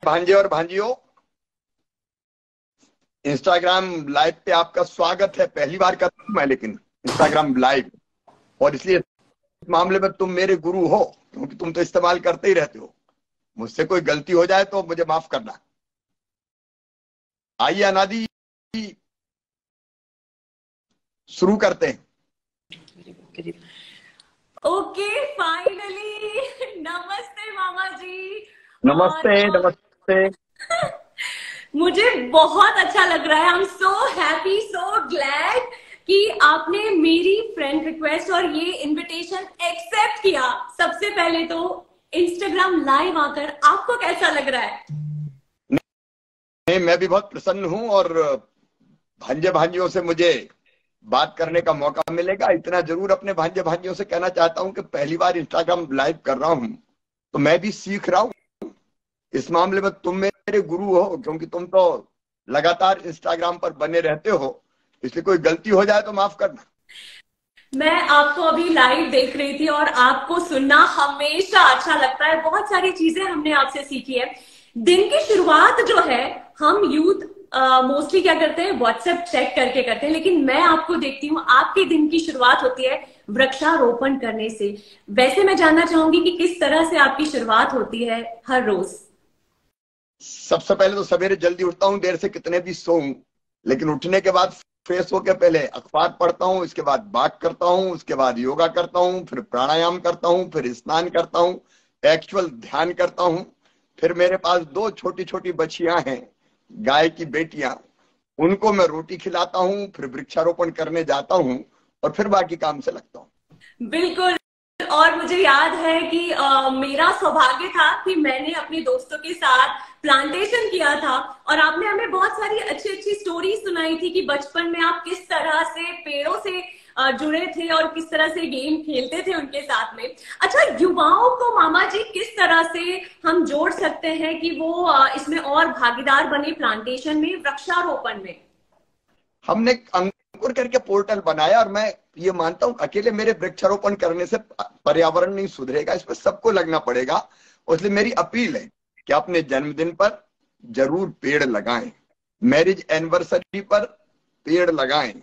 भांजे और भांजियों, Instagram live पे आपका स्वागत है। पहली बार कर रहा हूं मैं, लेकिन इंस्टाग्राम लाइव, और इसलिए इस मामले में तुम मेरे गुरु हो, क्योंकि तुम तो इस्तेमाल करते ही रहते हो। मुझसे कोई गलती हो जाए तो मुझे माफ करना। आइए अनादि, शुरू करते हैं। ओके, फाइनली नमस्ते मामा जी। नमस्ते और नमस्ते। मुझे बहुत अच्छा लग रहा है। I am so happy, so glad कि आपने मेरी फ्रेंड रिक्वेस्ट और ये इनविटेशन एक्सेप्ट किया। सबसे पहले तो इंस्टाग्राम लाइव आकर आपको कैसा लग रहा है? नहीं, मैं भी बहुत प्रसन्न हूं, और भांजे भांजियों से मुझे बात करने का मौका मिलेगा। इतना जरूर अपने भांजे भांजियों से कहना चाहता हूं कि पहली बार इंस्टाग्राम लाइव कर रहा हूं, तो मैं भी सीख रहा हूं। इस मामले में तुम मेरे गुरु हो, क्योंकि तुम तो लगातार इंस्टाग्राम पर बने रहते हो। इसलिए कोई गलती हो जाए तो माफ करना। मैं आपको अभी लाइव देख रही थी और आपको सुनना हमेशा अच्छा लगता है। बहुत सारी चीजें हमने आपसे सीखी है। दिन की शुरुआत जो है, हम यूथ मोस्टली क्या करते हैं, व्हाट्सएप चेक करके करते हैं, लेकिन मैं आपको देखती हूँ आपके दिन की शुरुआत होती है वृक्षारोपण करने से। वैसे मैं जानना चाहूंगी कि किस तरह से आपकी शुरुआत होती है हर रोज। सबसे पहले तो सवेरे जल्दी उठता हूँ, देर से कितने भी सोऊं, लेकिन उठने के बाद फ्रेश होकर पहले अखबार पढ़ता हूँ, इसके बाद बात करता हूँ, उसके बाद योगा करता हूँ, फिर प्राणायाम करता हूँ, फिर स्नान करता हूँ, एक्चुअल ध्यान करता हूँ। फिर मेरे पास दो छोटी छोटी बच्चियां हैं, गाय की बेटियां, उनको मैं रोटी खिलाता हूँ, फिर वृक्षारोपण करने जाता हूँ, और फिर बाकी काम से लगता हूँ। बिल्कुल। और मुझे याद है कि मेरा सौभाग्य था कि मैंने अपने दोस्तों के साथ प्लांटेशन किया था, और आपने हमें बहुत सारी अच्छी अच्छी स्टोरी सुनाई थी कि बचपन में आप किस तरह से पेड़ों से जुड़े थे और किस तरह से गेम खेलते थे उनके साथ में। अच्छा, युवाओं को मामा जी किस तरह से हम जोड़ सकते हैं कि वो इसमें और भागीदार बने, प्लांटेशन में, वृक्षारोपण में? हमने अंकुर करके पोर्टल बनाया, और मैं ये मानता हूं अकेले मेरे वृक्षारोपण करने से पर्यावरण नहीं सुधरेगा, इस पर सबको लगना पड़ेगा। इसलिए मेरी अपील है कि अपने जन्मदिन पर जरूर पेड़ लगाएं, मैरिज एनिवर्सरी पर पेड़ लगाएं,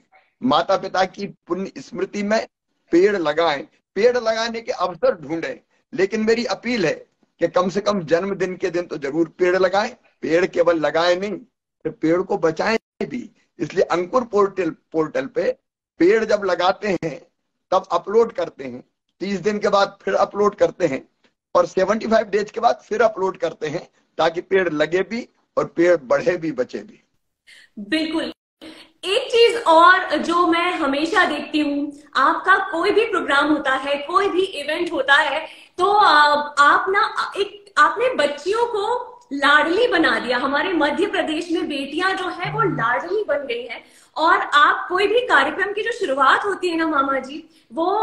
माता पिता की पुण्य स्मृति में पेड़ लगाएं, पेड़ लगाने के अवसर ढूंढें। लेकिन मेरी अपील है कि कम से कम जन्मदिन के दिन तो जरूर पेड़ लगाएं। पेड़ केवल लगाएं नहीं, फिर पेड़ को बचाएं भी। इसलिए अंकुर पोर्टल पोर्टल पे पेड़ जब लगाते हैं तब अपलोड करते हैं, 30 दिन के बाद फिर अपलोड करते हैं, और 75 डेज के बाद फिर अपलोड करते हैं, ताकि पेड़ लगे भी और पेड़ बढ़े भी, बचे भी। बिल्कुल। एक चीज और जो मैं हमेशा देखती हूँ, आपका कोई भी प्रोग्राम होता है, कोई भी इवेंट होता है, तो आप ना एक आपने बच्चियों को लाडली बना दिया। हमारे मध्य प्रदेश में बेटियां जो है वो लाडली बन गई हैं। और आप कोई भी कार्यक्रम की जो शुरुआत होती है ना मामा जी, वो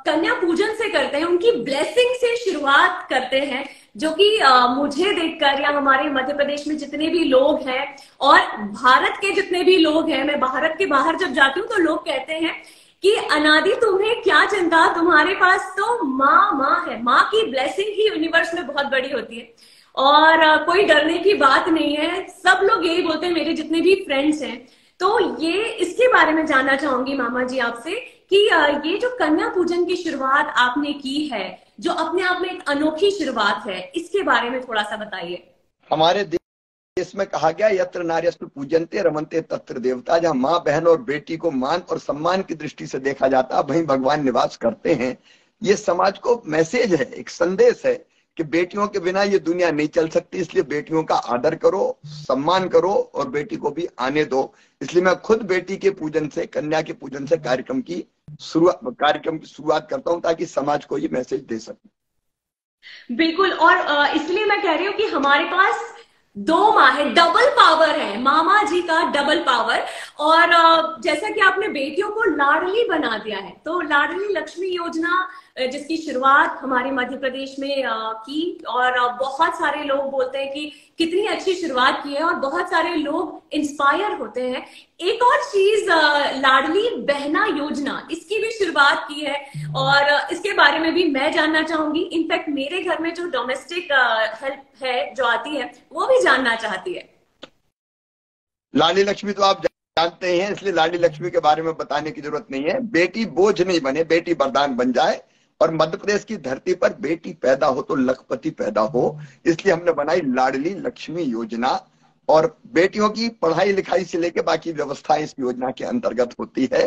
कन्या पूजन से करते हैं, उनकी ब्लेसिंग से शुरुआत करते हैं, जो कि मुझे देखकर या हमारे मध्य प्रदेश में जितने भी लोग हैं और भारत के जितने भी लोग हैं, मैं भारत के बाहर जब जाती हूँ तो लोग कहते हैं कि अनादि तुम्हें क्या चिंता, तुम्हारे पास तो माँ माँ है। माँ की ब्लेसिंग ही यूनिवर्स में बहुत बड़ी होती है, और कोई डरने की बात नहीं है। सब लोग यही बोलते हैं, मेरे जितने भी फ्रेंड्स हैं। तो ये इसके बारे में जानना चाहूंगी मामा जी आपसे कि ये जो कन्या पूजन की शुरुआत आपने की है, जो अपने आप में एक अनोखी शुरुआत है, इसके बारे में थोड़ा सा बताइए। हमारे देश में कहा गया, यत्र नार्यस्तु पूजन्ते रमन्ते तत्र देवता। जहां माँ, बहन और बेटी को मान और सम्मान की दृष्टि से देखा जाता है, वहीं भगवान निवास करते हैं। ये समाज को मैसेज है, एक संदेश है कि बेटियों के बिना ये दुनिया नहीं चल सकती। इसलिए बेटियों का आदर करो, सम्मान करो, और बेटी को भी आने दो। इसलिए मैं खुद बेटी के पूजन से, कन्या के पूजन से कार्यक्रम की शुरुआत करता हूं, ताकि समाज को ये मैसेज दे सकूं। बिल्कुल। और इसलिए मैं कह रही हूँ कि हमारे पास दो माँ है, डबल पावर है, मामा जी का डबल पावर। और जैसा कि आपने बेटियों को लाडली बना दिया है, तो लाडली लक्ष्मी योजना जिसकी शुरुआत हमारे मध्य प्रदेश में की, और बहुत सारे लोग बोलते हैं कि कितनी अच्छी शुरुआत की है, और बहुत सारे लोग इंस्पायर होते हैं। एक और चीज, लाडली बहना योजना, इसकी भी शुरुआत की है, और इसके बारे में भी मैं जानना चाहूंगी। इनफैक्ट मेरे घर में जो डोमेस्टिक हेल्प है जो आती है, वो भी जानना चाहती है। लाडली लक्ष्मी तो आप जानते हैं, इसलिए लाडली लक्ष्मी के बारे में बताने की जरूरत नहीं है। बेटी बोझ नहीं बने, बेटी वरदान बन जाए, और मध्य प्रदेश की धरती पर बेटी पैदा हो तो लखपति पैदा हो, इसलिए हमने बनाई लाडली लक्ष्मी योजना। और बेटियों की पढ़ाई लिखाई से लेकर बाकी व्यवस्थाएं इस योजना के अंतर्गत होती है।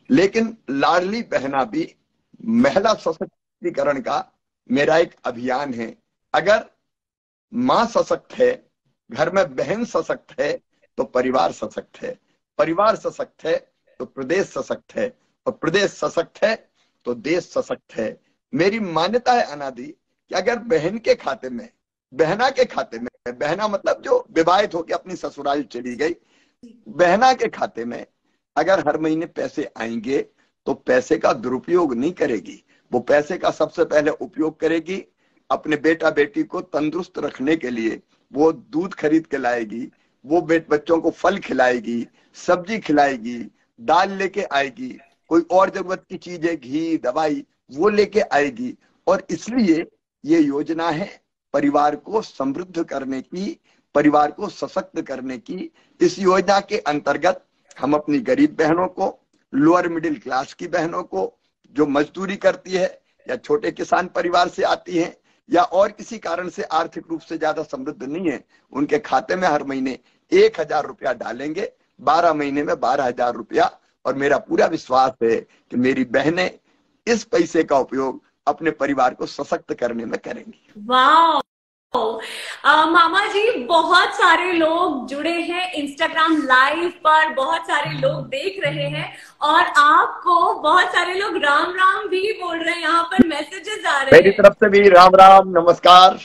लेकिन लाडली बहना भी महिला सशक्तिकरण का मेरा एक अभियान है। अगर मां सशक्त है, घर में बहन सशक्त है, तो परिवार सशक्त है, परिवार सशक्त है तो प्रदेश सशक्त है, और प्रदेश सशक्त है तो देश सशक्त है। मेरी मान्यता है अनादि कि अगर बहन के खाते में, बहना के खाते में, बहना मतलब जो विवाहित होकर अपनी ससुराल चली गई, बहना के खाते में अगर हर महीने पैसे आएंगे तो पैसे का दुरुपयोग नहीं करेगी। वो पैसे का सबसे पहले उपयोग करेगी अपने बेटा बेटी को तंदुरुस्त रखने के लिए। वो दूध खरीद के लाएगी, वो बच्चों को फल खिलाएगी, सब्जी खिलाएगी, दाल लेके आएगी, कोई और जरूरत की चीजें, घी, दवाई, वो लेके आएगी। और इसलिए ये योजना है परिवार को समृद्ध करने की, परिवार को सशक्त करने की। इस योजना के अंतर्गत हम अपनी गरीब बहनों को, लोअर मिडिल क्लास की बहनों को, जो मजदूरी करती है या छोटे किसान परिवार से आती है या और किसी कारण से आर्थिक रूप से ज्यादा समृद्ध नहीं है, उनके खाते में हर महीने 1,000 रुपया डालेंगे, 12 महीने में 12,000 रुपया। और मेरा पूरा विश्वास है कि मेरी बहनें इस पैसे का उपयोग अपने परिवार को सशक्त करने में करेंगी। वाह, मामा जी, बहुत सारे लोग जुड़े हैं इंस्टाग्राम लाइव पर, बहुत सारे लोग देख रहे हैं, और आपको बहुत सारे लोग राम राम भी बोल रहे हैं। यहाँ पर मैसेजेस आ रहे हैं। मेरी तरफ से भी राम राम, नमस्कार।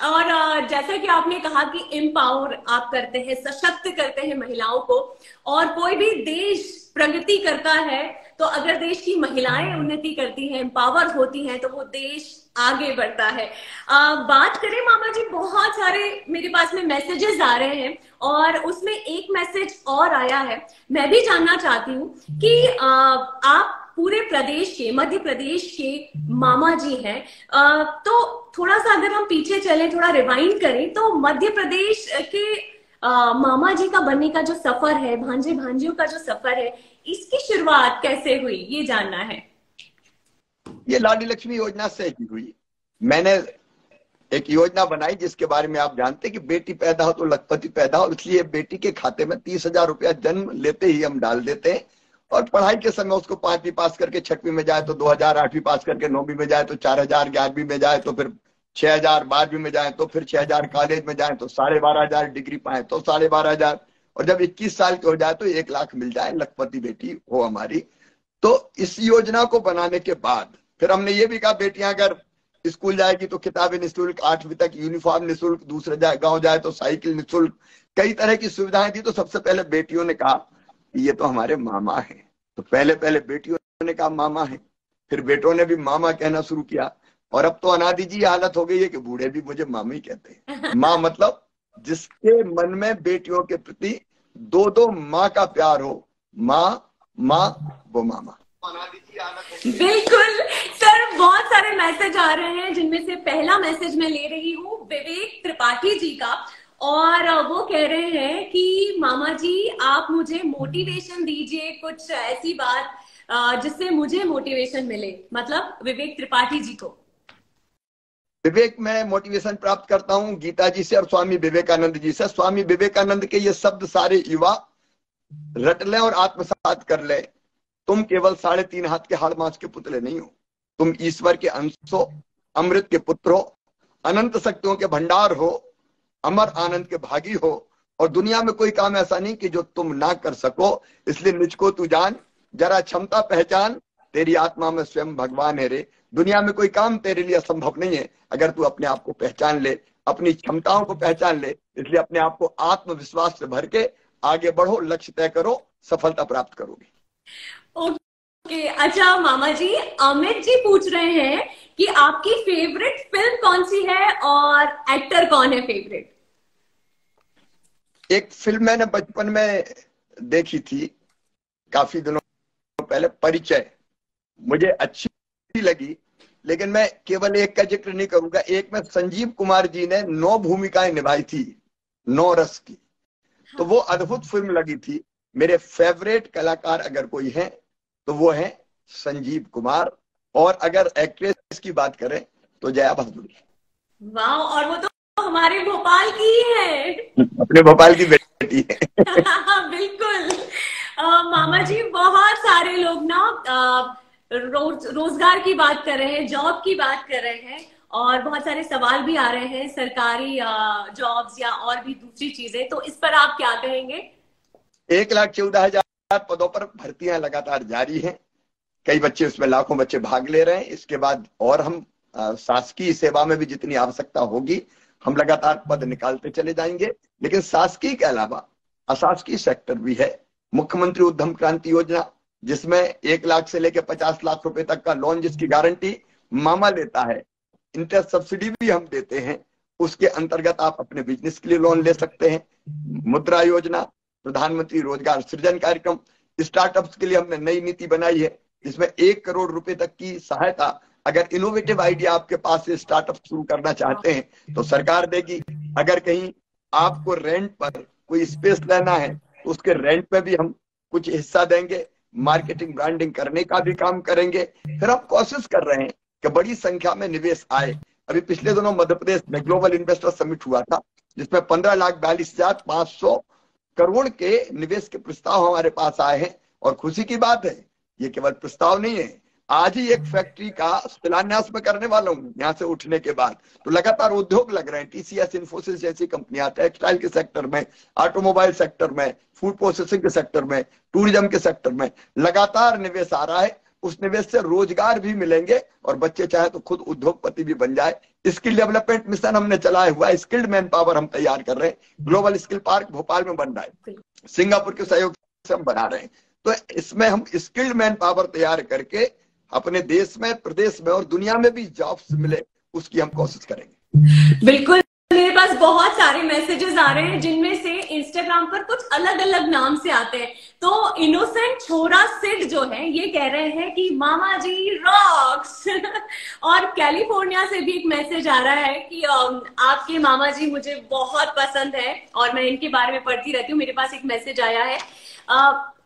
और जैसा कि आपने कहा कि एम्पावर आप करते हैं, सशक्त करते हैं महिलाओं को, और कोई भी देश प्रगति करता है तो अगर देश की महिलाएं उन्नति करती हैं, एम्पावर होती हैं, तो वो देश आगे बढ़ता है। बात करें मामा जी, बहुत सारे मेरे पास में मैसेजेस आ रहे हैं, और उसमें एक मैसेज और आया है। मैं भी जानना चाहती हूँ कि आप पूरे प्रदेश के, मध्य प्रदेश के मामा जी हैं, तो थोड़ा सा अगर हम पीछे चलें, थोड़ा रिवाइंड करें, तो मध्य प्रदेश के मामा जी का बनने का जो सफर है, भांजे भांजियों का जो सफर है, इसकी शुरुआत कैसे हुई, ये जानना है। ये लाडली लक्ष्मी योजना से ही हुई। मैंने एक योजना बनाई जिसके बारे में आप जानते हैं कि बेटी पैदा हो तो लखपति पैदा हो, इसलिए बेटी के खाते में 30,000 रुपया जन्म लेते ही हम डाल देते हैं। और पढ़ाई के समय उसको 5वीं पास करके 6वीं में जाए तो 2,000, 8वीं पास करके 9वीं में जाए तो 4,000, 11वीं में जाए तो फिर 6,000, 12वीं में जाए तो फिर 6,000, कॉलेज में जाए तो 12,500, डिग्री पाए तो 12,500, और जब 21 साल के हो जाए तो 1 लाख मिल जाए, लखपति बेटी हो हमारी। तो इस योजना को बनाने के बाद फिर हमने ये भी कहा बेटियां अगर स्कूल जाएगी तो किताबें निःशुल्क, 8वीं तक यूनिफॉर्म निःशुल्क, दूसरे गांव जाए तो साइकिल निःशुल्क, कई तरह की सुविधाएं दी। तो सबसे पहले बेटियों ने कहा ये तो हमारे मामा हैं, तो पहले बेटियों ने कहा मामा है, फिर बेटों ने भी मामा कहना शुरू किया, और अब तो अनादि जी हालत हो गई है कि बूढ़े भी मुझे मामा ही कहते हैं। माँ मतलब जिसके मन में बेटियों के प्रति 2 माँ का प्यार हो, माँ माँ वो मामा। बिल्कुल सर, बहुत सारे मैसेज आ रहे हैं, जिनमें से पहला मैसेज मैं ले रही हूँ विवेक त्रिपाठी जी का, और वो कह रहे हैं कि मामा जी आप मुझे मोटिवेशन दीजिए, कुछ ऐसी बात जिससे मुझे मोटिवेशन मिले, मतलब विवेक त्रिपाठी जी को। विवेक, मैं मोटिवेशन प्राप्त करता हूँ गीता जी से और स्वामी विवेकानंद जी से। स्वामी विवेकानंद के ये शब्द सारे युवा रट लें और आत्मसात कर लें। तुम केवल 3.5 हाथ के हाड़ मांस के पुतले नहीं हो, तुम ईश्वर के अंश हो, अमृत के पुत्र हो, अनंत शक्तियों के भंडार हो, अमर आनंद के भागी हो, और दुनिया में कोई काम ऐसा नहीं कि जो तुम ना कर सको। इसलिए निज को तू जान, जरा क्षमता पहचान, तेरी आत्मा में स्वयं भगवान है रे। दुनिया में कोई काम तेरे लिए असंभव नहीं है अगर तू अपने आप को पहचान ले, अपनी क्षमताओं को पहचान ले। इसलिए अपने आप को आत्मविश्वास से भर के आगे बढ़ो, लक्ष्य तय करो, सफलता प्राप्त करोगे। अच्छा मामा जी, अमित जी पूछ रहे हैं कि आपकी फेवरेट फिल्म कौन सी है और एक्टर कौन है फेवरेट? एक फिल्म मैंने बचपन में देखी थी, काफी दिनों पहले, परिचय, मुझे अच्छी लगी। लेकिन मैं केवल एक का जिक्र नहीं करूंगा। एक में संजीव कुमार जी ने 9 भूमिकाएं निभाई थी, 9 रस की। तो हाँ। वो अद्भुत फिल्म लगी थी। मेरे फेवरेट कलाकार अगर कोई है तो वो है संजीव कुमार। और अगर एक्ट्रेस की बात करें तो जया बहादुरी। वाह, और वो तो हमारे भोपाल की ही है। अपने भोपाल की बेटी है। बिल्कुल। मामा जी, बहुत सारे लोग ना रोजगार की बात कर रहे हैं, जॉब की बात कर रहे हैं, और बहुत सारे सवाल भी आ रहे हैं सरकारी जॉब्स या और भी दूसरी चीजें, तो इस पर आप क्या कहेंगे? 1,14,000 पदों पर भर्तियां लगातार जारी हैं। कई बच्चे उसमें, लाखों बच्चे भाग ले रहे हैं। इसके बाद और हम शासकीय सेवा में भी जितनी आवश्यकता होगी, हम लगातार पद निकालते चले जाएंगे। लेकिन शासकीय के अलावा अशासकीय सेक्टर भी है। मुख्यमंत्री उद्यम क्रांति योजना, जिसमें 1 लाख से लेकर 50 लाख रुपए तक का लोन, जिसकी गारंटी मामा लेता है, इंटरेस्ट सब्सिडी भी हम देते हैं। उसके अंतर्गत आप अपने बिजनेस के लिए लोन ले सकते हैं। मुद्रा योजना, प्रधानमंत्री रोजगार सृजन कार्यक्रम, स्टार्टअप्स के लिए हमने नई नीति बनाई है, जिसमें 1 करोड़ रुपए तक की सहायता। अगर इनोवेटिव आइडिया आपके पास से स्टार्टअप शुरू करना चाहते हैं तो सरकार देगी। अगर कहीं आपको रेंट पर कोई स्पेस लेना है तो उसके रेंट पे भी हम कुछ हिस्सा देंगे। मार्केटिंग ब्रांडिंग करने का भी काम करेंगे। फिर हम कोशिश कर रहे हैं कि बड़ी संख्या में निवेश आए। अभी पिछले दिनों मध्य प्रदेश में ग्लोबल इन्वेस्टर समिट हुआ था, जिसमें 15,42,500 करोड़ के निवेश के प्रस्ताव हमारे पास आए हैं। और खुशी की बात है, ये केवल प्रस्ताव नहीं है। आज ही एक फैक्ट्री का शिलान्यास में करने वाला हूँ यहाँ से उठने के बाद। तो लगातार उद्योग लग रहे हैं। टीसीएस, इन्फोसिस जैसी कंपनियां टेक्सटाइल के सेक्टर में, ऑटोमोबाइल सेक्टर में, फूड प्रोसेसिंग के सेक्टर में, टूरिज्म के सेक्टर में लगातार निवेश आ रहा है। उस निवेश से रोजगार भी मिलेंगे और बच्चे चाहे तो खुद उद्योगपति भी बन जाए। स्किल डेवलपमेंट मिशन हमने चलाया हुआ है। स्किल्ड मैन पावर हम तैयार कर रहे हैं। ग्लोबल स्किल पार्क भोपाल में बन रहा है, सिंगापुर के सहयोग से हम बना रहे हैं। तो इसमें हम स्किल्ड मैन पावर तैयार करके अपने देश में, प्रदेश में और दुनिया में भी जॉब्स मिले, उसकी हम कोशिश करेंगे। बिल्कुल। मेरे पास बहुत सारे मैसेजेस आ रहे हैं, जिनमें से इंस्टाग्राम पर कुछ अलग अलग नाम से आते हैं। तो इनोसेंट छोरा सिड जो है, ये कह रहे हैं कि मामा जी रॉक्स। और कैलिफोर्निया से भी एक मैसेज आ रहा है कि आपके मामा जी मुझे बहुत पसंद है और मैं इनके बारे में पढ़ती रहती हूँ। मेरे पास एक मैसेज आया है।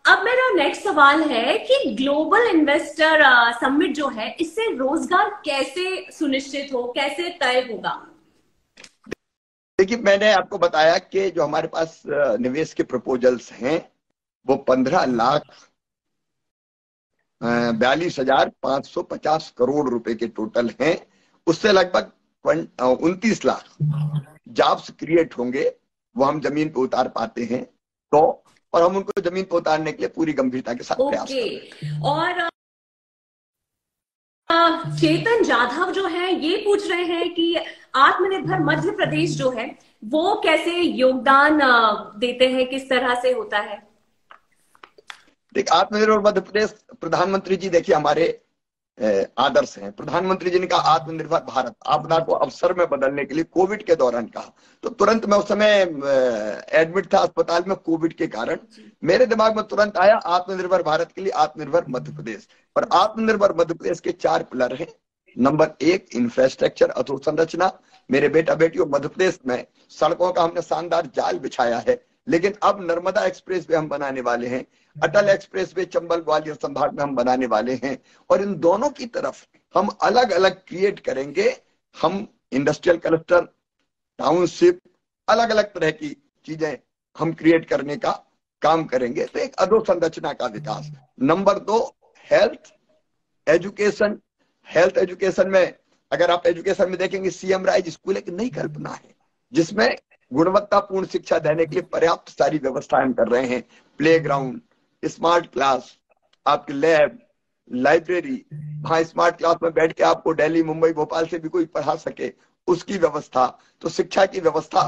अब मेरा नेक्स्ट सवाल है कि ग्लोबल इन्वेस्टर समिट जो है, इससे रोजगार कैसे सुनिश्चित हो, कैसे तय होगा? देखिए, मैंने आपको बताया कि जो हमारे पास निवेश के प्रपोजल्स हैं वो 15,42,550 करोड़ रुपए के टोटल हैं। उससे लगभग 29 लाख जॉब्स क्रिएट होंगे। वो हम जमीन पे उतार पाते हैं तो, और हम उनको जमीन पर उतारने के लिए पूरी गंभीरता के साथ प्रयास कर रहे हैं। और चेतन जाधव जो है, ये पूछ रहे हैं कि आत्मनिर्भर मध्य प्रदेश जो है वो कैसे योगदान देते हैं, किस तरह से होता है? देखिए, आत्मनिर्भर मध्य प्रदेश, प्रधानमंत्री जी देखिए हमारे आदर्श हैं। प्रधानमंत्री जी ने कहा आत्मनिर्भर भारत, आपदा को अवसर में बदलने के लिए कोविड के दौरान कहा। तो तुरंत मैं उस समय एडमिट था अस्पताल में कोविड के कारण। मेरे दिमाग में तुरंत आया आत्मनिर्भर भारत के लिए आत्मनिर्भर मध्य प्रदेश। और आत्मनिर्भर मध्य प्रदेश के 4 पिलर हैं। नंबर 1, इंफ्रास्ट्रक्चर, अधोसंरचना। मेरे बेटा बेटियों, मध्य प्रदेश में सड़कों का हमने शानदार जाल बिछाया है। लेकिन अब नर्मदा एक्सप्रेस वे हम बनाने वाले हैं। अटल एक्सप्रेस वे चंबल ग्वालियर संभाग में हम बनाने वाले हैं। और इन दोनों की तरफ हम अलग अलग क्रिएट करेंगे। हम इंडस्ट्रियल क्लस्टर, टाउनशिप, अलग अलग तरह की चीजें हम क्रिएट करने का काम करेंगे। तो एक अधोसंरचना का विकास। Number 2, health education. Health education में अगर आप एजुकेशन में देखेंगे, सीएम राइज स्कूल एक नई कल्पना है, जिसमें गुणवत्तापूर्ण शिक्षा देने के लिए पर्याप्त सारी व्यवस्थाएं हम कर रहे हैं। प्ले ग्राउंड, स्मार्ट क्लास, आपके लैब, लाइब्रेरी, वहां स्मार्ट क्लास में बैठ के आपको दिल्ली, मुंबई, भोपाल से भी कोई पढ़ा सके, उसकी व्यवस्था। तो शिक्षा की व्यवस्था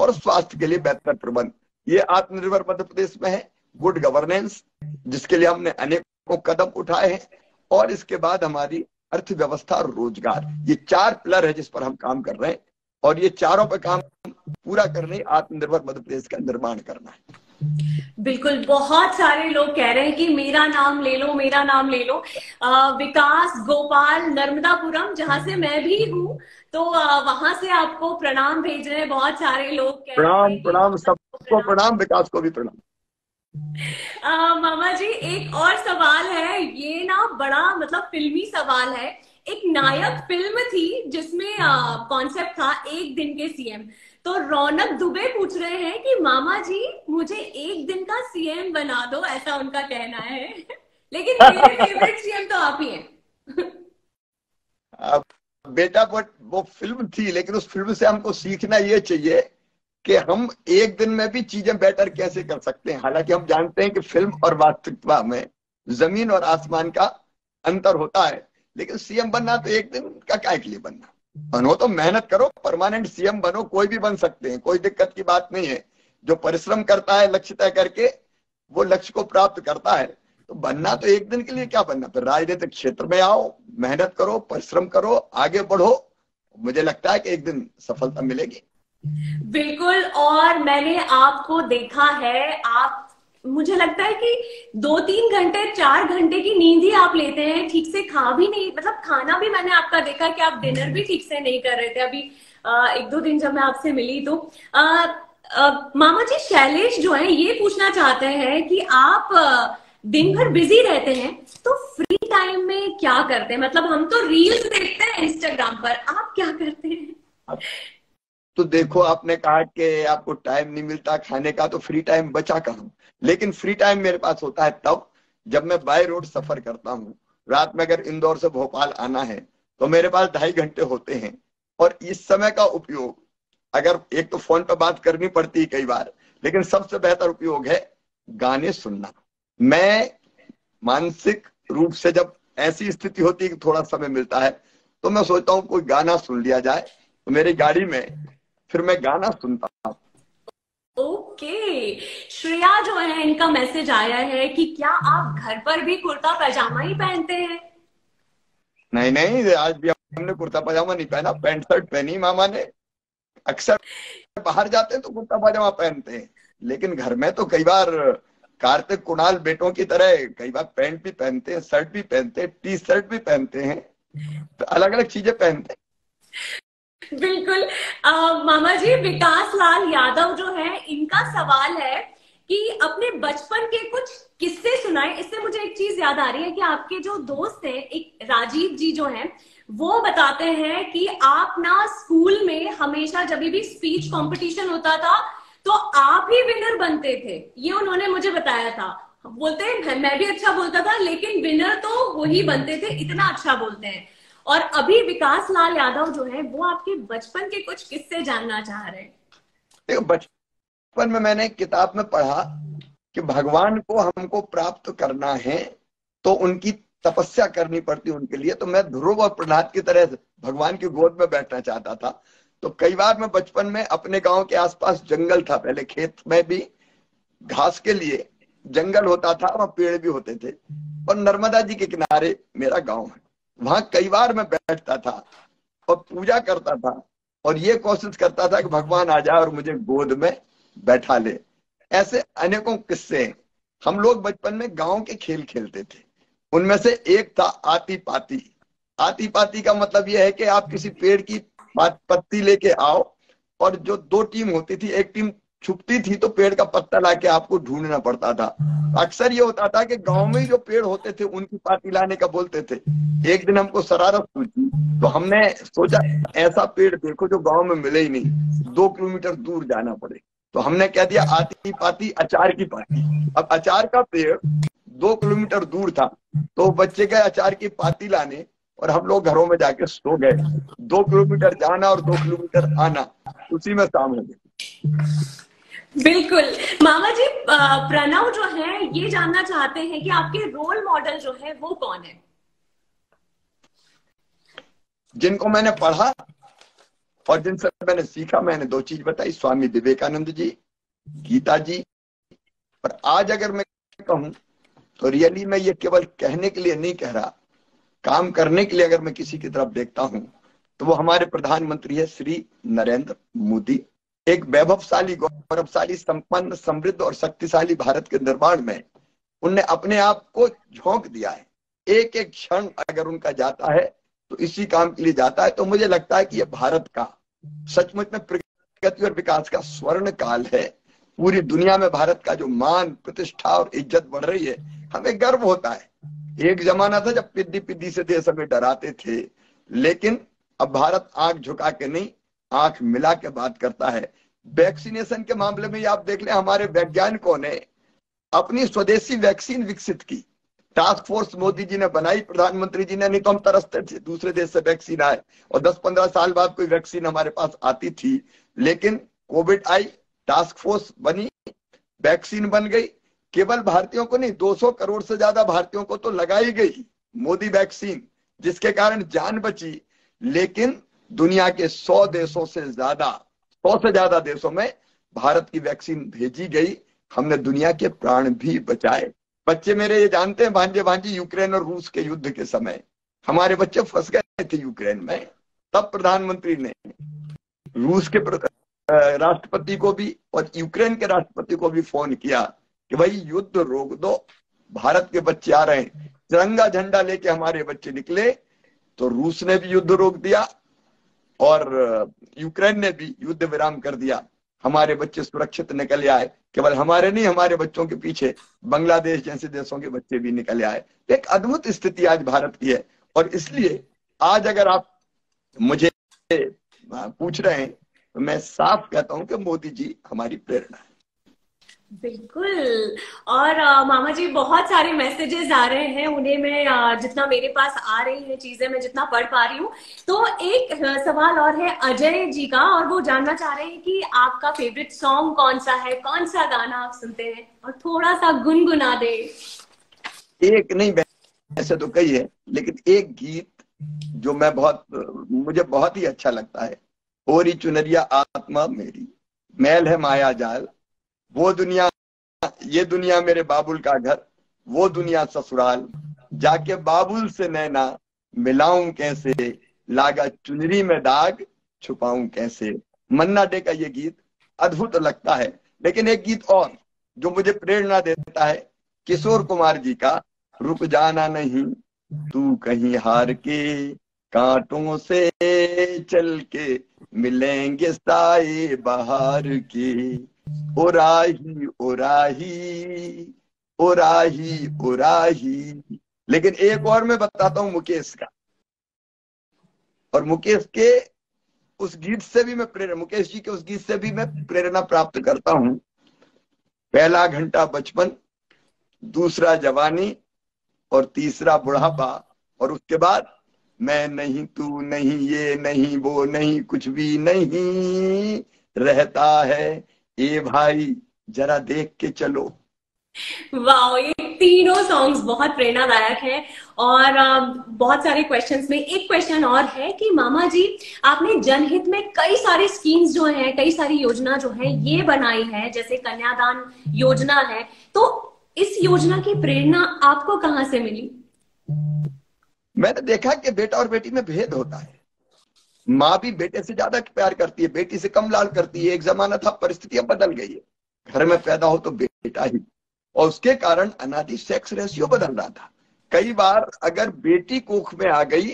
और स्वास्थ्य के लिए बेहतर प्रबंध, ये आत्मनिर्भर मध्य प्रदेश में है। गुड गवर्नेंस, जिसके लिए हमने अनेक को कदम उठाए हैं। और इसके बाद हमारी अर्थव्यवस्था और रोजगार, ये 4 पिलर है जिस पर हम काम कर रहे हैं, और ये चारों पे काम पूरा करने आत्मनिर्भर मध्य प्रदेश का निर्माण करना है। बिल्कुल, बहुत सारे लोग कह रहे हैं कि मेरा नाम ले लो, मेरा नाम ले लो। विकास गोपाल नर्मदापुरम, जहां से मैं भी हूँ, तो वहां से आपको प्रणाम भेज रहे हैं बहुत सारे लोग। प्रणाम प्रणाम, सबको प्रणाम, विकास को भी प्रणाम। मामा जी, एक और सवाल है, ये ना बड़ा मतलब फिल्मी सवाल है। एक नायक फिल्म थी जिसमें कॉन्सेप्ट था एक दिन के सीएम। तो रौनक दुबे पूछ रहे हैं कि मामा जी मुझे एक दिन का सीएम बना दो, ऐसा उनका कहना है। लेकिन मेरे फेवरेट सीएम तो आप ही हैं। बेटा, वो फिल्म थी, लेकिन उस फिल्म से हमको सीखना ये चाहिए कि हम एक दिन में भी चीजें बेटर कैसे कर सकते हैं। हालांकि हम जानते हैं कि फिल्म और वास्तविकता में जमीन और आसमान का अंतर होता है, लेकिन सीएम बनना तो एक दिन का काय के लिए बनना। बनो तो मेहनत करो, परमानेंट सीएम बनो, कोई भी बन सकते हैं, कोई दिक्कत की बात नहीं है। जो परिश्रम करता है लक्ष्य तय करके, वो लक्ष्य को प्राप्त करता है। तो बनना तो एक दिन के लिए क्या बनना, फिर राजनीतिक क्षेत्र में आओ, मेहनत करो, परिश्रम करो, आगे बढ़ो, मुझे लगता है कि एक दिन सफलता मिलेगी। बिल्कुल, और मैंने आपको देखा है, आप, मुझे लगता है कि 2-3 घंटे 4 घंटे की नींद ही आप लेते हैं, ठीक से खा भी नहीं, मतलब खाना भी मैंने आपका देखा कि आप डिनर भी ठीक से नहीं कर रहे थे। अभी 1-2 दिन जब मैं आपसे मिली तो मामा जी, शैलेश जो है ये पूछना चाहते हैं कि आप दिन भर बिजी रहते हैं, तो फ्री टाइम में क्या करते हैं? मतलब हम तो रील्स देखते हैं इंस्टाग्राम पर, आप क्या करते हैं? तो देखो, आपने कहा कि आपको टाइम नहीं मिलता खाने का, तो फ्री टाइम बचा कहाँ। लेकिन फ्री टाइम मेरे पास होता है तब जब मैं बाय रोड सफर करता हूँ। रात में अगर इंदौर से भोपाल आना है तो मेरे पास 2.5 घंटे होते हैं, और इस समय का उपयोग, अगर एक तो फोन पर बात करनी पड़ती है कई बार, लेकिन सबसे बेहतर उपयोग है गाने सुनना। मैं मानसिक रूप से जब ऐसी स्थिति होती है कि थोड़ा समय मिलता है, तो मैं सोचता हूँ कोई गाना सुन लिया जाए, तो मेरी गाड़ी में फिर मैं गाना सुनता हूँ। ओके, श्रेया जो है, इनका मैसेज आया है कि क्या आप घर पर भी कुर्ता पैजामा ही पहनते हैं? नहीं नहीं, आज भी हमने कुर्ता पजामा नहीं पहना, पैंट शर्ट पहनी मामा ने। अक्सर बाहर जाते हैं तो कुर्ता पजामा पहनते हैं, लेकिन घर में तो कई बार कार्तिक कुणाल बेटों की तरह कई बार पैंट भी पहनते हैं, शर्ट भी पहनते हैं, टी शर्ट भी पहनते हैं, तो अलग अलग चीजें पहनते हैं। बिल्कुल। मामा जी, विकास लाल यादव जो है, इनका सवाल है कि अपने बचपन के कुछ किस्से सुनाए। इससे मुझे एक चीज याद आ रही है कि आपके जो दोस्त हैं, एक राजीव जी जो हैं, वो बताते हैं कि आप ना स्कूल में हमेशा जब भी स्पीच कंपटीशन होता था तो आप ही विनर बनते थे, ये उन्होंने मुझे बताया था। बोलते हैं मैं भी अच्छा बोलता था, लेकिन विनर तो वही बनते थे, इतना अच्छा बोलते हैं। और अभी विकास लाल यादव जो है, वो आपके बचपन के कुछ किस्से जानना चाह रहे हैं। देखो, बचपन में मैंने किताब में पढ़ा कि भगवान को हमको प्राप्त करना है तो उनकी तपस्या करनी पड़ती उनके लिए। तो मैं ध्रुव और प्रहलाद की तरह भगवान की गोद में बैठना चाहता था। तो कई बार मैं बचपन में, अपने गांव के आसपास जंगल था, पहले खेत में भी घास के लिए जंगल होता था, वहां पेड़ भी होते थे, और नर्मदा जी के किनारे मेरा गांव है। वहां कई बार मैं बैठता था और पूजा करता था, और ये कोशिश करता था कि भगवान आ जाए और मुझे गोद में बैठा ले। ऐसे अनेकों किस्से हैं। हम लोग बचपन में गांव के खेल खेलते थे, उनमें से एक था आती पाती। आती पाती का मतलब यह है कि आप किसी पेड़ की पत्ती लेके आओ, और जो 2 टीम होती थी, एक टीम छुपती थी तो पेड़ का पत्ता लाके आपको ढूंढना पड़ता था। अक्सर ये होता था कि गांव में ही जो पेड़ होते थे उनकी पाती लाने का बोलते थे। एक दिन हमको शरारत सूझी, तो हमने सोचा ऐसा पेड़ देखो जो गांव में मिले ही नहीं, 2 किलोमीटर दूर जाना पड़े। तो हमने कह दिया आती पाती अचार की पाती। अब अचार का पेड़ 2 किलोमीटर दूर था, तो बच्चे गए अचार की पाती लाने, और हम लोग घरों में जाके सो गए। 2 किलोमीटर जाना और 2 किलोमीटर आना, उसी में शाम हो गई। बिल्कुल। मामा जी, प्रणव जो है ये जानना चाहते हैं कि आपके रोल मॉडल जो है वो कौन है? जिनको मैंने पढ़ा और जिनसे मैंने सीखा, मैंने 2 चीज बताई, स्वामी विवेकानंद जी, गीता जी। पर आज अगर मैं कहूं तो रियली मैं ये केवल कहने के लिए नहीं कह रहा, काम करने के लिए अगर मैं किसी की तरफ देखता हूं तो वो हमारे प्रधानमंत्री है श्री नरेंद्र मोदी। एक वैभवशाली, गौरवशाली, संपन्न, समृद्ध और शक्तिशाली भारत के निर्माण में उनने अपने आप को झोंक दिया है। एक एक क्षण अगर उनका जाता है तो इसी काम के लिए जाता है। तो मुझे लगता है कि ये भारत का सचमुच में प्रगति और विकास का स्वर्ण काल है। पूरी दुनिया में भारत का जो मान, प्रतिष्ठा और इज्जत बढ़ रही है, हमें गर्व होता है। एक जमाना था जब पिद्दी पिद्दी से देश हमें डराते थे, लेकिन अब भारत आंख झुका के नहीं, आंख मिला के बात करता है। वैक्सीनेशन के मामले में आप देख लें, हमारे वैज्ञानिकों ने अपनी स्वदेशी वैक्सीन विकसित की। टास्क फोर्स मोदी जी ने बनाई, प्रधानमंत्री जी ने, नहीं तो हम तरसते थे दूसरे देश से वैक्सीन आए और 10-15 साल बाद कोई वैक्सीन हमारे पास आती थी। लेकिन कोविड आई, टास्क फोर्स बनी, वैक्सीन बन गई। केवल भारतीयों को नहीं, 200 करोड़ से ज्यादा भारतीयों को तो लगाई गई मोदी वैक्सीन, जिसके कारण जान बची। लेकिन दुनिया के 100 देशों से ज्यादा, 100 से ज्यादा देशों में भारत की वैक्सीन भेजी गई। हमने दुनिया के प्राण भी बचाए। बच्चे मेरे ये जानते हैं, भांजे भांजी, यूक्रेन और रूस के युद्ध के समय हमारे बच्चे फंस गए थे यूक्रेन में। तब प्रधानमंत्री ने रूस के राष्ट्रपति को भी और यूक्रेन के राष्ट्रपति को भी फोन किया कि भाई युद्ध रोक दो, भारत के बच्चे आ रहे हैं। तिरंगा झंडा लेके हमारे बच्चे निकले तो रूस ने भी युद्ध रोक दिया और यूक्रेन ने भी युद्ध विराम कर दिया। हमारे बच्चे सुरक्षित निकल आए। केवल हमारे नहीं, हमारे बच्चों के पीछे बांग्लादेश जैसे देशों के बच्चे भी निकल आए। एक अद्भुत स्थिति आज भारत की है। और इसलिए आज अगर आप मुझे पूछ रहे हैं तो मैं साफ कहता हूं कि मोदी जी हमारी प्रेरणा है। बिल्कुल। और मामा जी, बहुत सारे मैसेजेस आ रहे हैं, उन्हें मैं जितना मेरे पास आ रही है चीजें मैं जितना पढ़ पा रही हूँ। तो एक सवाल और है अजय जी का, और वो जानना चाह रहे हैं कि आपका फेवरेट सॉन्ग कौन सा है, कौन सा गाना आप सुनते हैं, और थोड़ा सा गुनगुना दे। एक नहीं, वैसे तो कई है, लेकिन एक गीत जो मुझे बहुत ही अच्छा लगता है, ओरी चुनरिया आत्मा मेरी, मैल है माया जाल, वो दुनिया ये दुनिया मेरे बाबुल का घर, वो दुनिया ससुराल, जाके बाबुल से नैना मिलाऊं कैसे, लागा चुनरी में दाग छुपाऊं कैसे। मन्ना डे का ये गीत अद्भुत लगता है। लेकिन एक गीत और जो मुझे प्रेरणा देता है, किशोर कुमार जी का, रुक जाना नहीं तू कहीं हार के, कांटों से चल के मिलेंगे साए बहार के, ओ राही ओ राही ओ राही ओ राही। लेकिन एक और मैं बताता हूं मुकेश का, और मुकेश के उस गीत से भी मुकेश जी के उस गीत से भी मैं प्रेरणा प्राप्त करता हूं। पहला घंटा बचपन, दूसरा जवानी और तीसरा बुढ़ापा, और उसके बाद मैं नहीं, तू नहीं, ये नहीं, वो नहीं, कुछ भी नहीं रहता है, ए भाई जरा देख के चलो। वाह, ये तीनों सॉन्ग्स बहुत प्रेरणादायक हैं। और बहुत सारे क्वेश्चंस में एक क्वेश्चन और है कि मामा जी, आपने जनहित में कई सारी स्कीम्स जो हैं, कई सारी योजना जो है ये बनाई है, जैसे कन्यादान योजना है, तो इस योजना की प्रेरणा आपको कहाँ से मिली? मैंने देखा कि बेटा और बेटी में भेद होता है। माँ भी बेटे से ज्यादा प्यार करती है, बेटी से कम लाड करती है। एक जमाना था, परिस्थितियां बदल गई है, घर में पैदा हो तो बेटा ही, और उसके कारण अनादि सेक्स रेशियो बदल रहा था। कई बार अगर बेटी कोख में आ गई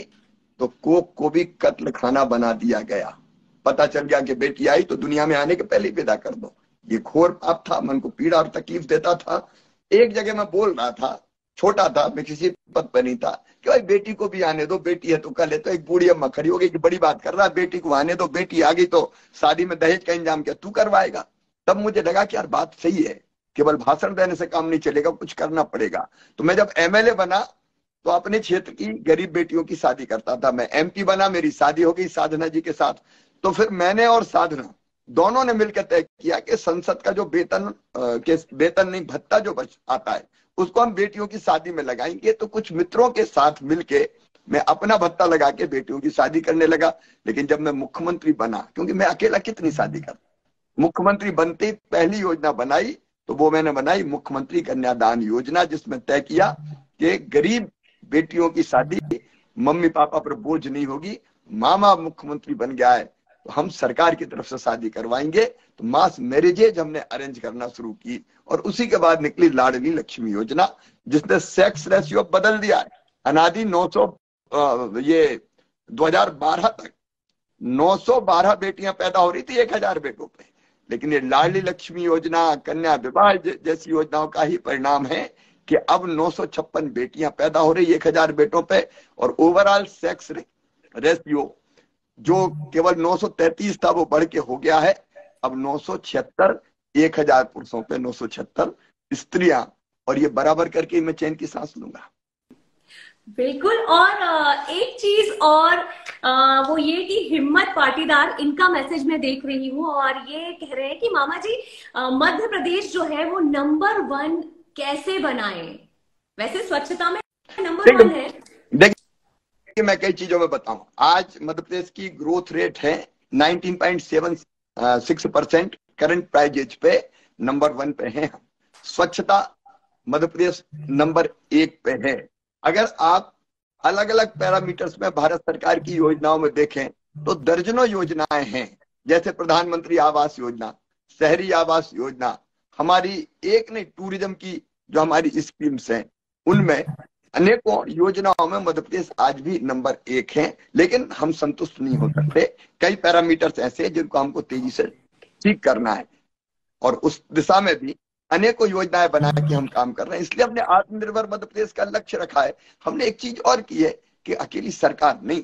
तो कोख को भी कत्ल खाना बना दिया गया। पता चल गया कि बेटी आई तो दुनिया में आने के पहले ही विदा कर दो। ये घोर पाप था, मन को पीड़ा और तकलीफ देता था। एक जगह मैं बोल रहा था, छोटा था, मैं किसी पद पर नहीं था, कि भाई बेटी को भी आने दो, बेटी है तो कर ले। तो एक बूढ़ी अम्मा खड़ी हो गई कि बड़ी बात कर रहा है, बेटी को आने दो, बेटी आ गई तो शादी में दहेज का इंतजाम क्या तू करवाएगा। तब मुझे लगा कि यार बात सही है, केवल भाषण देने से काम नहीं चलेगा, कुछ करना पड़ेगा। तो मैं जब एमएलए बना तो अपने क्षेत्र की गरीब बेटियों की शादी करता था। मैं एमपी बना, मेरी शादी हो गई साधना जी के साथ। तो फिर मैंने और साधना दोनों ने मिलकर तय किया कि संसद का जो वेतन नहीं, भत्ता जो बच आता है, उसको हम बेटियों की शादी में लगाएंगे। तो कुछ मित्रों के साथ मिलके मैं अपना भत्ता लगा के बेटियों की शादी करने लगा। लेकिन जब मैं मुख्यमंत्री बना, क्योंकि मैं अकेला कितनी शादी करता, मुख्यमंत्री बनते ही पहली योजना बनाई तो वो मैंने बनाई मुख्यमंत्री कन्यादान योजना, जिसमें तय किया कि गरीब बेटियों की शादी मम्मी पापा पर बोझ नहीं होगी। मामा मुख्यमंत्री बन गया है तो हम सरकार की तरफ से शादी करवाएंगे। तो मास मैरिजेज हमने अरेंज करना शुरू की, और उसी के बाद निकली लाडली लक्ष्मी योजना, जिसने सेक्स रेशियो बदल दिया है। अनादि 900 ये 2012 तक 912 बेटियां पैदा हो रही थी 1000 बेटों पे, लेकिन ये लाडली लक्ष्मी योजना, कन्या विवाह जैसी योजनाओं का ही परिणाम है कि अब 956 बेटियां पैदा हो रही 1000 बेटों पे, और ओवरऑल सेक्स रेशियो जो केवल 933 था वो बढ़ के हो गया है अब 976, 1000 पुरुषों पे 976 स्त्रियां, और ये बराबर करके मैं चैन की सांस लूंगा। बिल्कुल। और एक चीज और वो ये कि हिम्मत पाटीदार, इनका मैसेज मैं देख रही हूँ, और ये कह रहे हैं कि मामा जी मध्य प्रदेश जो है वो नंबर 1 कैसे बनाए। वैसे स्वच्छता में नंबर 1 है। देखिए मैं कई चीजों में बताऊं। आज मध्य प्रदेश की ग्रोथ रेट है 19.76%, करंट प्राइजेज पे नंबर 1 पे है हम। स्वच्छता मध्य प्रदेश नंबर 1 पे है। अगर आप अलग अलग पैरामीटर्स में भारत सरकार की योजनाओं में देखें तो दर्जनों योजनाएं हैं, जैसे प्रधानमंत्री आवास योजना, शहरी आवास योजना, हमारी एक नहीं टूरिज्म की जो हमारी स्कीम्स हैं, उनमें अनेकों योजनाओं में मध्य प्रदेश आज भी नंबर 1 है। लेकिन हम संतुष्ट नहीं हो सकते, कई पैरामीटर्स ऐसे हैं जिनको हमको तेजी से ठीक करना है, और उस दिशा में भी अनेकों योजनाएं बना के हम काम कर रहे हैं। इसलिए हमने आत्मनिर्भर मध्य प्रदेश का लक्ष्य रखा है। हमने एक चीज और की है कि अकेली सरकार नहीं,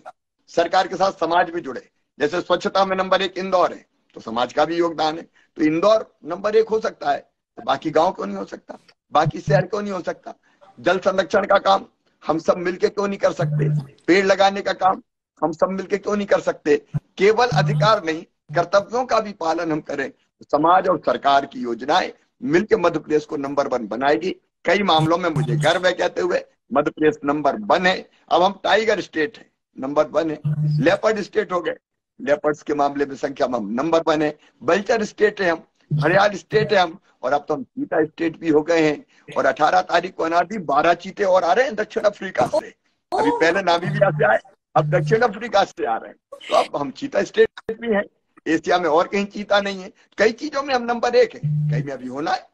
सरकार के साथ समाज भी जुड़े। जैसे स्वच्छता में नंबर 1 इंदौर है तो समाज का भी योगदान है, तो इंदौर नंबर 1 हो सकता है तो बाकी गांव क्यों नहीं हो सकता, बाकी शहर क्यों नहीं हो सकता। जल संरक्षण का काम हम सब मिलके क्यों नहीं कर सकते, पेड़ लगाने का काम हम सब मिलके क्यों नहीं कर सकते। केवल अधिकार नहीं, कर्तव्यों का भी पालन हम करें, समाज और सरकार की योजनाएं मिलकर मध्य प्रदेश को नंबर 1 बनाएगी। कई मामलों में मुझे गर्व है कहते हुए मध्य प्रदेश नंबर 1 है। अब हम टाइगर स्टेट है, नंबर 1 है। लेपर्ड स्टेट हो गए, लेपर्ड्स के मामले में संख्या में हम नंबर 1 है। बल्चर स्टेट है हम, घड़ियाल स्टेट है हम, और अब तो हम चीता स्टेट भी हो गए हैं। और 18 तारीख को अनादि 12 चीते और आ रहे हैं दक्षिण अफ्रीका से। अभी पहले नामीबिया से आए, अब दक्षिण अफ्रीका से आ रहे हैं, तो अब हम चीता स्टेट भी हैं। एशिया में और कहीं चीता नहीं है। कई चीजों में हम नंबर 1 है, कहीं में अभी होना है।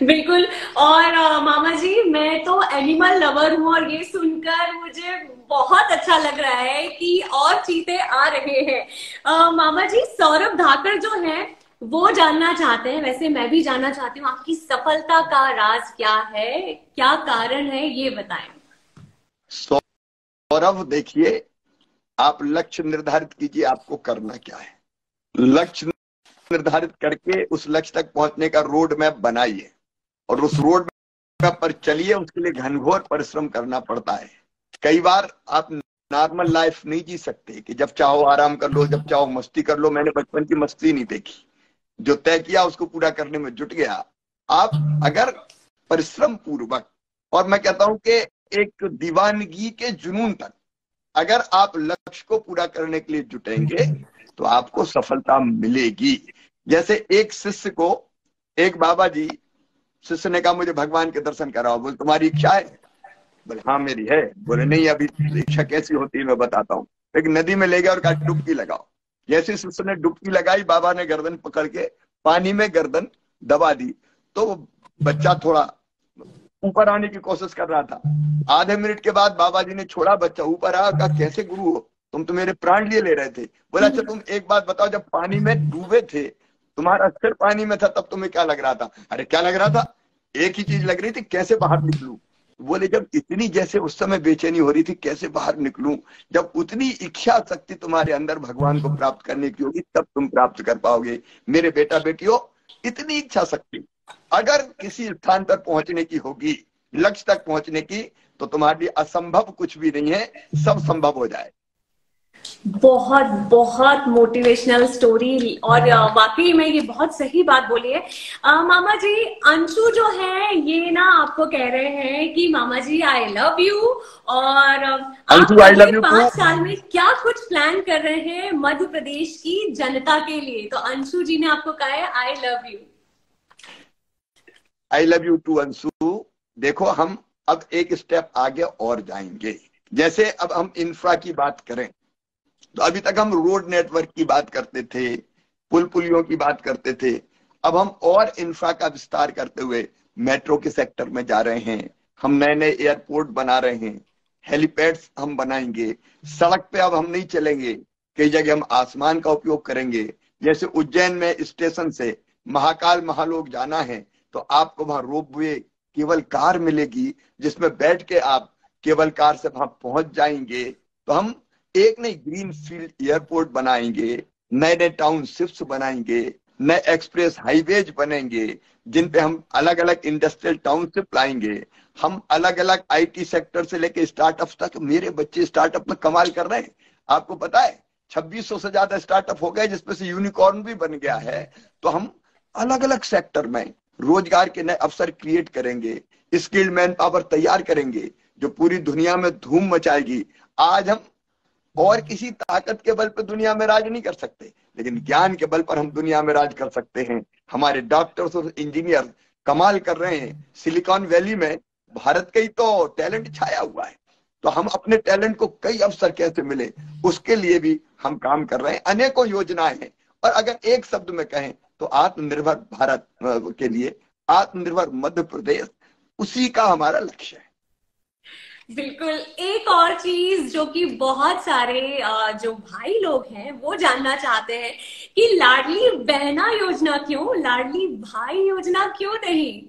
बिल्कुल। और मामा जी मैं तो एनिमल लवर हूँ, और ये सुनकर मुझे बहुत अच्छा लग रहा है कि और चीते आ रहे हैं। मामा जी सौरभ धाकड़ जो है वो जानना चाहते हैं, वैसे मैं भी जानना चाहती हूँ, आपकी सफलता का राज क्या है, क्या कारण है, ये बताएं। सौरभ देखिए, आप लक्ष्य निर्धारित कीजिए आपको करना क्या है। लक्ष्य निर्धारित करके उस लक्ष्य तक पहुंचने का रोड मैप बनाइए, और उस रोड मैप पर चलिए। उसके लिए घनघोर परिश्रम करना पड़ता है। कई बार आप नॉर्मल लाइफ नहीं जी सकते कि जब चाहो आराम कर लो, जब चाहो मस्ती कर लो। मैंने बचपन की मस्ती नहीं देखी, जो तय किया उसको पूरा करने में जुट गया। आप अगर परिश्रम पूर्वक, और मैं कहता हूं कि एक दीवानगी के जुनून तक अगर आप लक्ष्य को पूरा करने के लिए जुटेंगे तो आपको सफलता मिलेगी। जैसे एक शिष्य को एक बाबा जी, शिष्य ने कहा मुझे भगवान के दर्शन कराओ। बोले तुम्हारी इच्छा है? बोले हाँ मेरी है। बोले नहीं अभी इच्छा कैसी होती है मैं बताता हूँ। एक नदी में ले गया और कहा डुबकी लगाओ। जैसे शिष्य ने डुबकी लगाई, बाबा ने गर्दन पकड़ के पानी में गर्दन दबा दी, तो बच्चा थोड़ा ऊपर आने की कोशिश कर रहा था। आधे मिनट के बाद बाबा जी ने छोड़ा, बच्चा ऊपर आया। कहा कैसे गुरु हो, तुम तो मेरे प्राण लिए ले रहे थे। बोला अच्छा तुम एक बात बताओ, जब पानी में डूबे थे, तुम्हारा सिर पानी में था, तब तुम्हें क्या लग रहा था? अरे क्या लग रहा था, एक ही चीज लग रही थी, कैसे बाहर निकलूं। बोले जब इतनी जैसे उस समय बेचैनी हो रही थी कैसे बाहर निकलूं, जब उतनी इच्छा शक्ति तुम्हारे अंदर भगवान को प्राप्त करने की होगी तब तुम प्राप्त कर पाओगे। मेरे बेटा बेटियों, इतनी इच्छा शक्ति अगर किसी स्थान पर पहुंचने की होगी, लक्ष्य तक पहुंचने की, तो तुम्हारे लिए असंभव कुछ भी नहीं है, सब संभव हो जाए। बहुत बहुत मोटिवेशनल स्टोरी, और वाकई में ये बहुत सही बात बोली है। मामा जी अंशु जो है ये ना आपको कह रहे हैं कि मामा जी आई लव यू, और आप अगले 5 साल में क्या कुछ प्लान कर रहे हैं मध्य प्रदेश की जनता के लिए। तो अंशु जी ने आपको कहा है I love you. I love you too Anshu. देखो हम अब एक स्टेप आगे और जाएंगे। जैसे अब हम इंफ्रा की बात करें तो अभी तक हम रोड नेटवर्क की बात करते थे, पुल पुलियों की बात करते थे। अब हम और इंफ्रा का विस्तार करते हुए मेट्रो के सेक्टर में जा रहे हैं। हम नए नए एयरपोर्ट बना रहे हैं, हेलीपैड्स हम बनाएंगे। सड़क पे अब हम नहीं चलेंगे, कई जगह हम आसमान का उपयोग करेंगे। जैसे उज्जैन में स्टेशन से महाकाल महालोक जाना है तो आपको वहां रोपवे केवल कार मिलेगी, जिसमें बैठ के आप केबल कार से वहां पहुंच जाएंगे। तो हम एक नई ग्रीन फील्ड एयरपोर्ट बनाएंगे, नए नए टाउनशिप्स बनाएंगे, नए एक्सप्रेस हाईवेज बनेंगे, जिन पे हम अलग अलग इंडस्ट्रियल टाउनशिप लाएंगे। हम अलग अलग आईटी सेक्टर से लेके स्टार्टअप तक, मेरे बच्चे स्टार्टअप में कमाल कर रहे हैं। आपको पता है 2600 से ज्यादा स्टार्टअप हो गए, जिसमें से यूनिकॉर्न भी बन गया है। तो हम अलग अलग सेक्टर में रोजगार के नए अवसर क्रिएट करेंगे, स्किल्ड मैन पावर तैयार करेंगे जो पूरी दुनिया में धूम मचाएगी। आज हम और किसी ताकत के बल पर दुनिया में राज नहीं कर सकते, लेकिन ज्ञान के बल पर हम दुनिया में राज कर सकते हैं। हमारे डॉक्टर्स और इंजीनियर कमाल कर रहे हैं। सिलिकॉन वैली में भारत का ही तो टैलेंट छाया हुआ है। तो हम अपने टैलेंट को कई अवसर कैसे मिले, उसके लिए भी हम काम कर रहे हैं। अनेकों योजनाएं हैं। और अगर एक शब्द में कहें तो आत्मनिर्भर भारत के लिए आत्मनिर्भर मध्य प्रदेश, उसी का हमारा लक्ष्य है। बिल्कुल। एक और चीज जो कि बहुत सारे जो भाई लोग हैं वो जानना चाहते हैं कि लाडली बहना योजना क्यों, लाडली भाई योजना क्यों नहीं?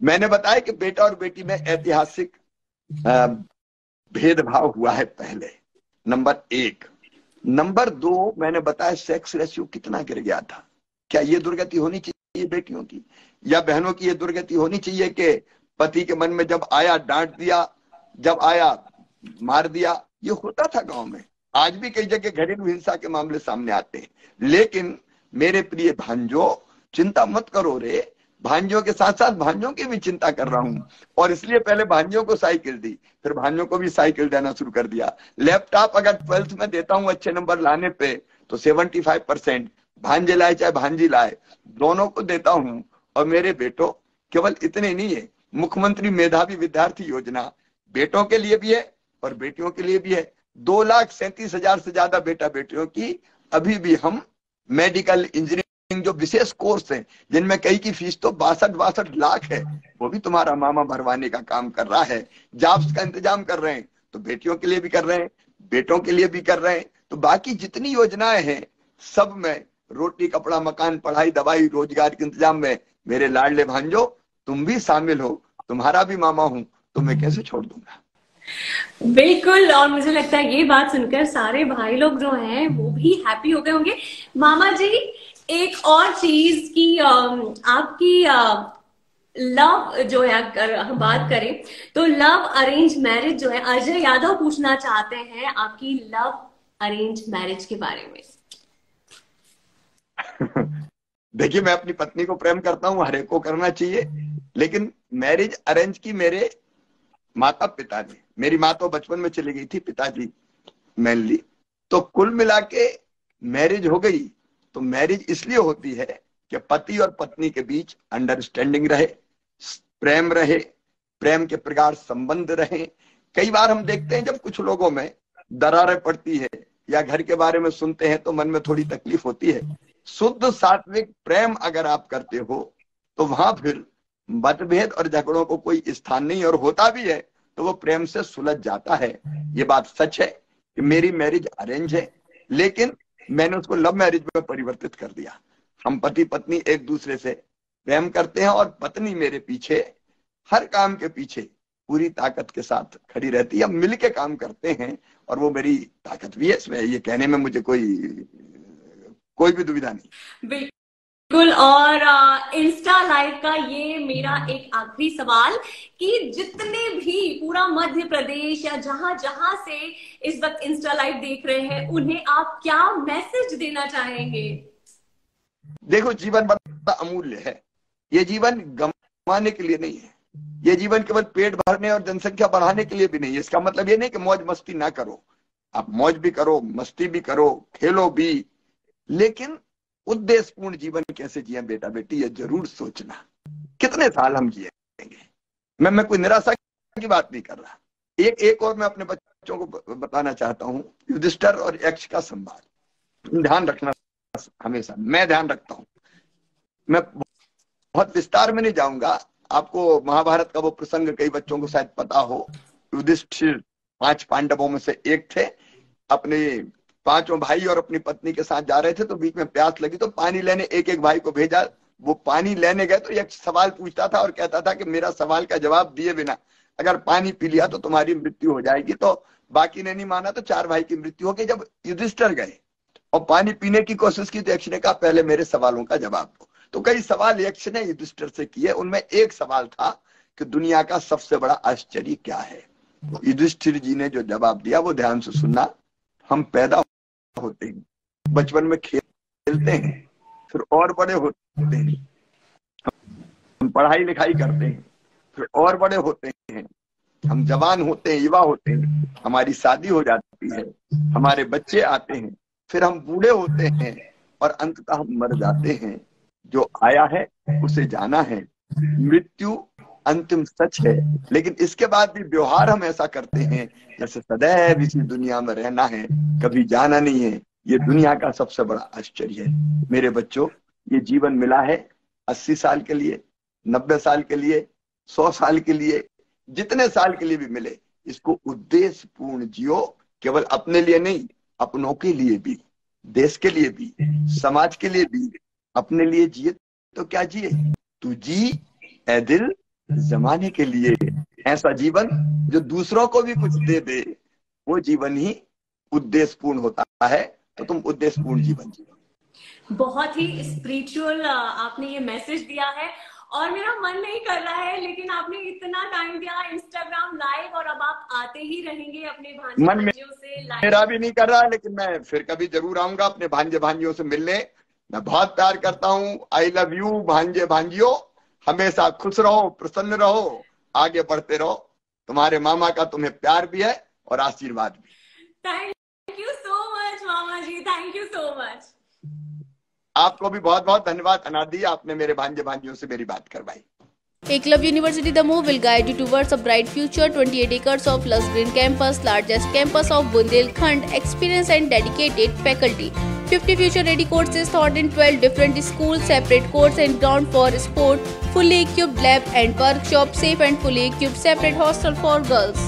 मैंने बताया कि बेटा और बेटी में ऐतिहासिक भेदभाव हुआ है पहले, नंबर 1। नंबर 2, मैंने बताया सेक्स रेशियो कितना गिर गया था। क्या ये दुर्गति होनी चाहिए बेटियों की या बहनों की? ये दुर्गति होनी चाहिए कि पति के मन में जब आया डांट दिया, जब आया मार दिया? ये होता था गांव में। आज भी कई जगह घरेलू हिंसा के मामले सामने आते हैं। लेकिन मेरे प्रिय भांजों, चिंता मत करो रे। भांजों के साथ साथ भांजों की भी चिंता कर रहा हूं, और इसलिए पहले भांजों को साइकिल दी, फिर भांजों को भी साइकिल देना शुरू कर दिया। लैपटॉप अगर 12th में देता हूं अच्छे नंबर लाने पे तो 75% भांजे लाए चाहे भांजी लाए, दोनों को देता हूं। और मेरे बेटों, केवल इतने नहीं है, मुख्यमंत्री मेधावी विद्यार्थी योजना बेटों के लिए भी है और बेटियों के लिए भी है। 2,37,000 से ज्यादा बेटा बेटियों की अभी भी हम मेडिकल इंजीनियरिंग जो विशेष कोर्स हैं, जिनमें कई की फीस तो 62 लाख है, वो भी तुम्हारा मामा भरवाने का काम कर रहा है। जॉब्स का इंतजाम कर रहे हैं तो बेटियों के लिए भी कर रहे हैं, बेटों के लिए भी कर रहे हैं। तो बाकी जितनी योजनाएं हैं सब में रोटी कपड़ा मकान पढ़ाई दवाई रोजगार के इंतजाम में मेरे लाडले भांजो तुम भी शामिल हो। तुम्हारा भी मामा हूं तो मैं कैसे छोड़ दूंगा। बिल्कुल। और मुझे लगता है ये बात सुनकर सारे भाई लोग जो हैं वो भी हैप्पी हो गए होंगे। मामा जी, एक और चीज की आपकी लव जो है, अगर हम बात करें तो लव अरेंज मैरिज जो है, अजय यादव पूछना चाहते हैं आपकी लव अरेंज मैरिज के बारे में। देखिए, मैं अपनी पत्नी को प्रेम करता हूं, हर एक को करना चाहिए। लेकिन मैरिज अरेंज की मेरे माता पिता ने, मेरी माँ तो बचपन में चली गई थी, पिताजी मेनली। तो कुल मिला के मैरिज हो गई। तो मैरिज इसलिए होती है कि पति और पत्नी के बीच अंडरस्टैंडिंग रहे, प्रेम रहे, प्रेम के प्रगाढ़ संबंध रहे। कई बार हम देखते हैं जब कुछ लोगों में दरारें पड़ती है या घर के बारे में सुनते हैं तो मन में थोड़ी तकलीफ होती है। शुद्ध सात्विक प्रेम अगर आप करते हो तो वहां फिर मतभेद और झगड़ों को कोई स्थान नहीं, और होता भी है तो वो प्रेम से सुलझ जाता है। ये बात सच है कि मेरी मैरिज अरेंज है, लेकिन मैंने उसको लव मैरिज में परिवर्तित कर दिया। हम पति पत्नी एक दूसरे से प्रेम करते हैं और पत्नी मेरे पीछे, हर काम के पीछे पूरी ताकत के साथ खड़ी रहती है। हम मिल के काम करते हैं और वो मेरी ताकत भी है। इसमें ये कहने में मुझे कोई भी दुविधा नहीं। बिल्कुल। और इंस्टा लाइव का ये मेरा एक आखिरी सवाल कि जितने भी पूरा मध्य प्रदेश या जहां जहां से इस वक्त इंस्टा लाइव देख रहे हैं, उन्हें आप क्या मैसेज देना चाहेंगे? देखो, जीवन बड़ा अमूल्य है। ये जीवन गंवाने के लिए नहीं है। ये जीवन केवल पेट भरने और जनसंख्या बढ़ाने के लिए भी नहीं है। इसका मतलब ये नहीं कि मौज मस्ती ना करो। आप मौज भी करो, मस्ती भी करो, खेलो भी, लेकिन उद्देश्यपूर्ण जीवन कैसे जिए बेटा बेटी, ये जरूर सोचना। कितने साल हम जिएंगे। मैं कोई निराशा की बात नहीं कर रहा। एक और मैं अपने बच्चों को बताना चाहता हूँ, युधिष्ठिर और यक्ष का संवाद ध्यान रखना हमेशा। मैं ध्यान रखता हूँ, मैं बहुत विस्तार में नहीं जाऊंगा। आपको महाभारत का वो प्रसंग कई बच्चों को शायद पता हो। युधिष्ठिर 5 पांडवों में से एक थे, अपने 5 भाई और अपनी पत्नी के साथ जा रहे थे, तो बीच में प्यास लगी तो पानी लेने एक एक भाई को भेजा। वो पानी लेने गए तो एक सवाल पूछता था और कहता था कि मेरा सवाल का जवाब दिए बिना अगर पानी पी लिया तो तुम्हारी मृत्यु हो जाएगी। तो बाकी ने नहीं माना तो 4 भाई की मृत्यु हो गई। जब युधिष्ठिर गए और पानी पीने की कोशिश की तो यक्ष ने कहा पहले मेरे सवालों का जवाब दो। तो कई सवाल यक्ष ने युधिष्ठिर से किए, उनमें एक सवाल था कि दुनिया का सबसे बड़ा आश्चर्य क्या है। युधिष्ठिर जी ने जो जवाब दिया वो ध्यान से सुनना। हम पैदा होते हैं, बचपन में खेलते हैं, फिर और बड़े होते हैं, हम पढ़ाई लिखाई करते हैं, फिर और बड़े होते हैं, हम जवान होते हैं, युवा होते हैं, हमारी शादी हो जाती है, हमारे बच्चे आते हैं, फिर हम बूढ़े होते हैं और अंततः हम मर जाते हैं। जो आया है उसे जाना है, मृत्यु अंतिम सच है। लेकिन इसके बाद भी व्यवहार हम ऐसा करते हैं जैसे सदैव इसी दुनिया में रहना है, कभी जाना नहीं है। ये दुनिया का सबसे बड़ा आश्चर्य है। मेरे बच्चों, ये जीवन मिला है 80 साल के लिए, 90 साल के लिए, 100 साल के लिए, जितने साल के लिए भी मिले, इसको उद्देश्य पूर्ण जियो। केवल अपने लिए नहीं, अपनों के लिए भी, देश के लिए भी, समाज के लिए भी। अपने लिए जिए तो क्या जिए, तू जी ए दिल जमाने के लिए। ऐसा जीवन जो दूसरों को भी कुछ दे दे, वो जीवन ही उद्देश्य पूर्ण होता है। तो तुम उद्देश्य पूर्ण जीवन जियो। बहुत ही स्पिरिचुअल आपने ये मैसेज दिया है और मेरा मन नहीं कर रहा है, लेकिन आपने इतना टाइम दिया इंस्टाग्राम लाइव, और अब आप आते ही रहेंगे अपने भांजियों से लाइव। मेरा भी नहीं कर रहा, लेकिन मैं फिर कभी जरूर आऊंगा अपने भांजे भांजियों से मिलने। मैं बहुत प्यार करता हूँ। आई लव यू भांजे भांजियों। हमेशा खुश रहो, प्रसन्न रहो, आगे बढ़ते रहो। तुम्हारे मामा का तुम्हें प्यार भी है और आशीर्वाद भी। थैंक यू सो मच मामा जी, थैंक यू सो मच। आपको भी बहुत बहुत धन्यवाद अनादि, आपने मेरे भांजे भांजियों से मेरी बात करवाई। Eklavya University Damoh will guide you towards a bright future. 28 acres of lush green campus, largest campus of Bundelkhand, experienced and dedicated faculty. 50 future-ready courses taught in 12 different schools, separate courts and ground for sport, fully equipped lab and workshop, safe and fully equipped separate hostel for girls.